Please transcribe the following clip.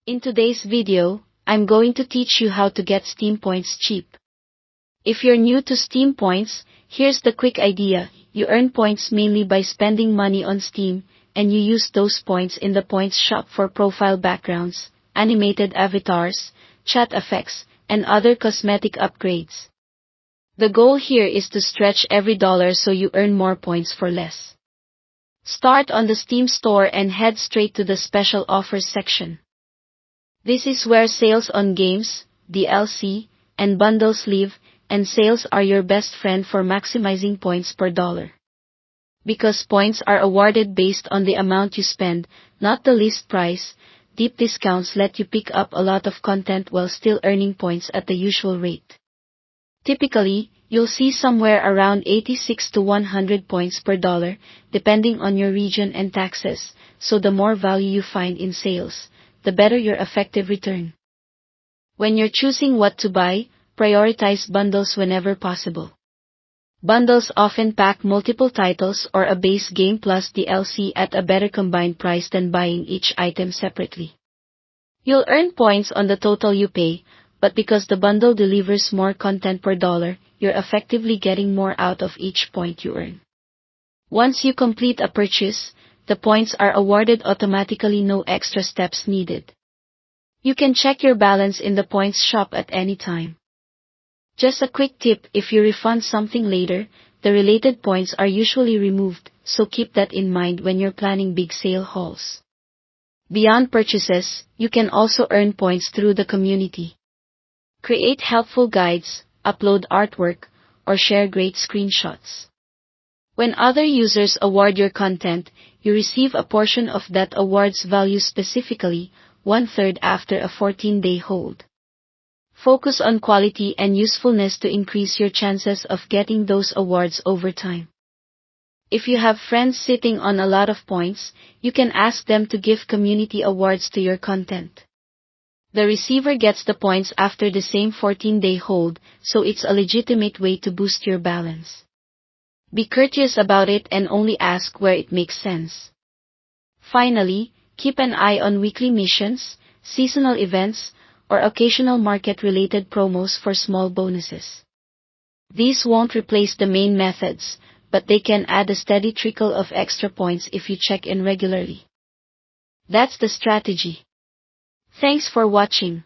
In today's video, I'm going to teach you how to get Steam points cheap. If you're new to Steam points, here's the quick idea. You earn points mainly by spending money on Steam, and you use those points in the points shop for profile backgrounds, animated avatars, chat effects, and other cosmetic upgrades. The goal here is to stretch every dollar so you earn more points for less. Start on the Steam store and head straight to the special offers section. This is where sales on games, DLC, and bundles live, and sales are your best friend for maximizing points per dollar. Because points are awarded based on the amount you spend, not the list price, deep discounts let you pick up a lot of content while still earning points at the usual rate. Typically, you'll see somewhere around 86 to 100 points per dollar, depending on your region and taxes, so the more value you find in sales, the better your effective return. When you're choosing what to buy, prioritize bundles whenever possible. Bundles often pack multiple titles or a base game plus DLC at a better combined price than buying each item separately. You'll earn points on the total you pay, but because the bundle delivers more content per dollar, you're effectively getting more out of each point you earn. Once you complete a purchase, the points are awarded automatically, no extra steps needed. You can check your balance in the points shop at any time. Just a quick tip: if you refund something later, the related points are usually removed, so keep that in mind when you're planning big sale hauls. Beyond purchases, you can also earn points through the community. Create helpful guides, upload artwork, or share great screenshots. When other users award your content, you receive a portion of that award's value, specifically 1/3 after a 14-day hold. Focus on quality and usefulness to increase your chances of getting those awards over time. If you have friends sitting on a lot of points, you can ask them to give community awards to your content. The receiver gets the points after the same 14-day hold, so it's a legitimate way to boost your balance. Be courteous about it and only ask where it makes sense. Finally, keep an eye on weekly missions, seasonal events, or occasional market-related promos for small bonuses. These won't replace the main methods, but they can add a steady trickle of extra points if you check in regularly. That's the strategy. Thanks for watching.